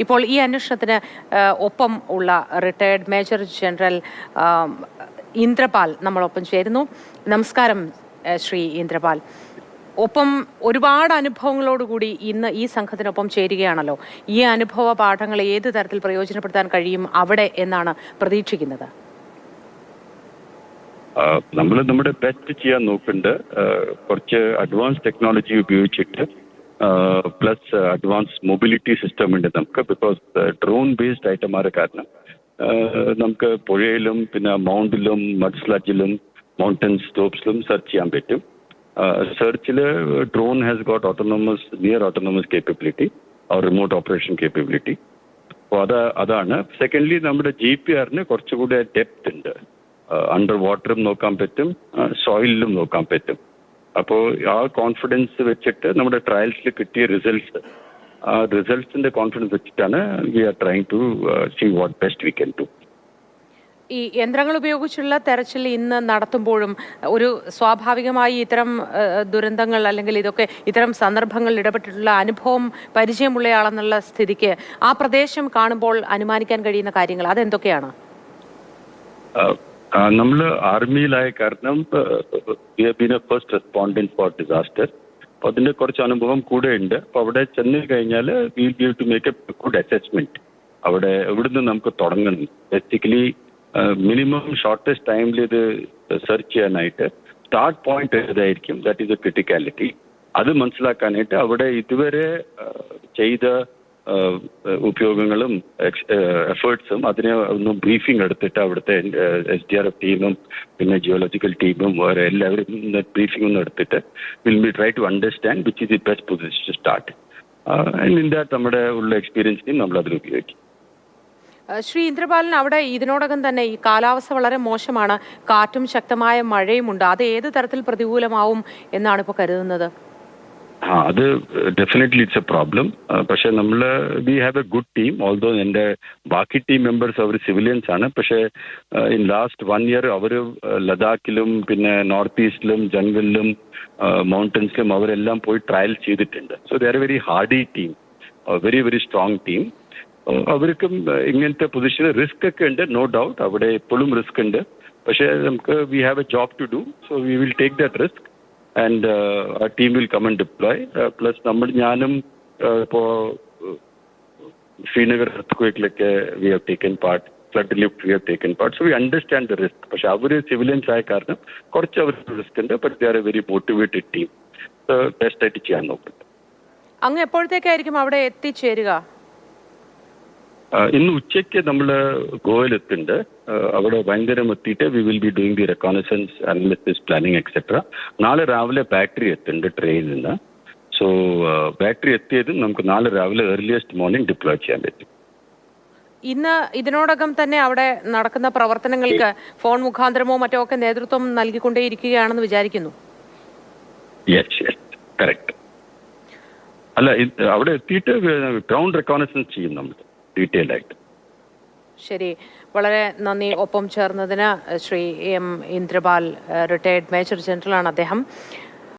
ഇപ്പോൾ ഈ അന്വേഷണത്തിന് ഒപ്പം ഉള്ള റിട്ടയർഡ് മേജർ ജനറൽ ഇന്ദ്രപാൽ നമ്മളൊപ്പം ചേരുന്നു. നമസ്കാരം ശ്രീ ഇന്ദ്രപാൽ. ഒപ്പം ഒരുപാട് അനുഭവങ്ങളോടുകൂടി ഇന്ന് ഈ സംഘത്തിനൊപ്പം ചേരുകയാണല്ലോ. ഈ അനുഭവ പാഠങ്ങൾ ഏത് തരത്തിൽ പ്രയോജനപ്പെടുത്താൻ കഴിയും അവിടെ എന്നാണ് പ്രതീക്ഷിക്കുന്നത്? നമ്മൾ നമ്മുടെ ബെസ്റ്റ് ചെയ്യാൻ നോക്കുന്നുണ്ട്. കുറച്ച് അഡ്വാൻസ് ടെക്നോളജി ഉപയോഗിച്ചിട്ട് പ്ലസ് അഡ്വാൻസ് മൊബിലിറ്റി സിസ്റ്റം ഉണ്ട് നമുക്ക്. ബിക്കോസ് ഡ്രോൺ ബേസ്ഡ് ആയിട്ട് മാറിയ കാരണം നമുക്ക് പുഴയിലും പിന്നെ മൗണ്ടിലും മഡ് സ്ലഡ്ജിലും മൗണ്ടൻ സ്ലോപ്സിലും സെർച്ച് ചെയ്യാൻ പറ്റും. സെർച്ചിൽ drone has got near autonomous capability or remote operation capability. അപ്പോൾ അതാണ്. സെക്കൻഡ്ലി നമ്മുടെ GPRന് കുറച്ചുകൂടെ ഡെപ്ത് ഉണ്ട്. അണ്ടർ വാട്ടറും നോക്കാൻ പറ്റും, സോയിലിലും നോക്കാൻ പറ്റും. അപ്പോൾ ആ കോൺഫിഡൻസ് വെച്ചിട്ട് നമ്മുടെ ട്രയൽസിൽ കിട്ടിയ റിസൾട്ട്സ്, ആ റിസൾട്ട്സിന്റെ കോൺഫിഡൻസ് വെച്ചിട്ടാണ് we are trying to see what best we can do. ഈ യന്ത്രങ്ങൾ ഉപയോഗിച്ചുള്ള തെരച്ചിൽ ഇന്ന് നടത്തുമ്പോഴും ഒരു സ്വാഭാവികമായി ഇത്തരം ദുരന്തങ്ങൾ അല്ലെങ്കിൽ ഇത്തരം സന്ദർഭങ്ങളിൽ ഇടപെട്ടിട്ടുള്ള അനുഭവം പരിചയമുള്ളയാളെന്നുള്ള സ്ഥിതിക്ക് ആ പ്രദേശം കാണുമ്പോൾ അനുമാനിക്കാൻ കഴിയുന്ന കാര്യങ്ങൾ അതെന്തൊക്കെയാണ്? നമ്മൾ ആർമിയിലായ കാരണം we have been A first respondent four disaster. അപ്പോൾ അതിൻ്റെ കുറച്ച് അനുഭവം കൂടെ ഉണ്ട്. അപ്പോൾ അവിടെ ചെന്ന് കഴിഞ്ഞാൽ we will be able to make a good assessment. അവിടെ എവിടുന്ന് നമുക്ക് തുടങ്ങണം, ബേസിക്കലി മിനിമം ഷോർട്ടസ്റ്റ് ടൈമിൽ ഇത് സെർച്ച് ചെയ്യാനായിട്ട് സ്റ്റാർട്ട് പോയിന്റ് ഏതായിരിക്കും, ദാറ്റ് ഈസ് എ ക്രിട്ടിക്കാലിറ്റി. അത് മനസ്സിലാക്കാനായിട്ട് അവിടെ ഇതുവരെ ചെയ്ത ഉപയോഗങ്ങളും എഫേർട്സും അതിനെ ഒന്ന് ബ്രീഫിംഗ് എടുത്തിട്ട് അവിടുത്തെ SDRF ടീമും പിന്നെ ജിയോളജിക്കൽ ടീമും വേറെ എല്ലാവരും ബ്രീഫിംഗ് ഒന്നും എടുത്തിട്ട് will be try to understand which is the best position to start. ഇതിൻ്റെ നമ്മുടെ ഉള്ള എക്സ്പീരിയൻസിനെയും നമ്മൾ അതിൽ ഉപയോഗിക്കും. ശ്രീ ഇന്ദ്രപാലൻ, അവിടെ ഇതിനോടകം തന്നെ ഈ കാലാവസ്ഥ വളരെ മോശമാണ്, കാറ്റും ശക്തമായ മഴയുമുണ്ട്. അത് ഏത് തരത്തിൽ പ്രതികൂലമാവും എന്നാണ് ഇപ്പോൾ കരുതുന്നത്? അത് ഡെഫിനറ്റ്ലി ഇറ്റ്സ് എ പ്രോബ്ലം. പക്ഷെ നമ്മൾ we have a good team. Although എൻ്റെ ബാക്കി ടീം മെമ്പേഴ്സ് അവർ സിവിലിയൻസ് ആണ്. പക്ഷേ ഇൻ ലാസ്റ്റ് 1 year അവർ ലഡാക്കിലും പിന്നെ നോർത്ത് ഈസ്റ്റിലും ജംഗലിലും മൗണ്ടൻസിലും അവരെല്ലാം പോയി ട്രയൽ ചെയ്തിട്ടുണ്ട്. So they are a very hardy team, very very strong team. അവർക്കും ഇങ്ങനത്തെ പൊസിഷനിൽ റിസ്ക് ഒക്കെ ഉണ്ട്, നോ ഡൗട്ട്. അവിടെ എപ്പോഴും റിസ്ക് ഉണ്ട്. പക്ഷേ നമുക്ക് we have a job to do, so we will take that risk and ആ team will come and deploy. Plus ഞാനും ഇപ്പോൾ ശ്രീനഗർ എർത്ത്ക്വേക്കിലൊക്കെ we have taken part, flood lift we have taken part. So we understand the risk. പക്ഷെ അവർ civilians ആയ കാരണം കുറച്ച് അവർക്ക് റിസ്ക് ഉണ്ട്. But they are a very motivated team. Best ആയിട്ട് ചെയ്യാൻ നോക്കുന്നുണ്ട്. അങ്ങ് എപ്പോഴത്തേക്കായിരിക്കും അവിടെ എത്തിച്ചേരുക? ഇന്ന് ഉച്ചയ്ക്ക് നമ്മൾ ഗോവയിലെത്തുന്നുണ്ട്. അവിടെ വൈകുന്നേരം എത്തിയിട്ട് we will be doing the reconnaissance, analysis, planning etcetera. നാളെ രാവിലെ ബാറ്ററി എത്തുന്നുണ്ട് ട്രെയിനിൽ നിന്ന്. സോ ബാറ്ററി എത്തിയതും നമുക്ക് നാളെ രാവിലെ ഏർലിയസ്റ്റ് മോർണിംഗ് ഡിപ്ലോയ് ചെയ്യാൻ പറ്റും. ഇന്ന് ഇതിനോടകം തന്നെ അവിടെ നടക്കുന്ന പ്രവർത്തനങ്ങൾക്ക് ഫോൺ മുഖാന്തരമോ മറ്റോ ഒക്കെ നേതൃത്വം നൽകിക്കൊണ്ടേയിരിക്കുകയാണെന്ന് വിചാരിക്കുന്നു. Yes yes, correct. അല്ല, അവിടെ എത്തിയിട്ട് ഗ്രൗണ്ട് റെക്കോണസൻസ് ചെയ്യും നമ്മൾ ഡീറ്റെയിൽ ആയിട്ട്. ശരി, വളരെ നന്ദി ഒപ്പം ചേർന്നതിന്. Shri M. Indrapal, retired major ജനറലാണ് അദ്ദേഹം.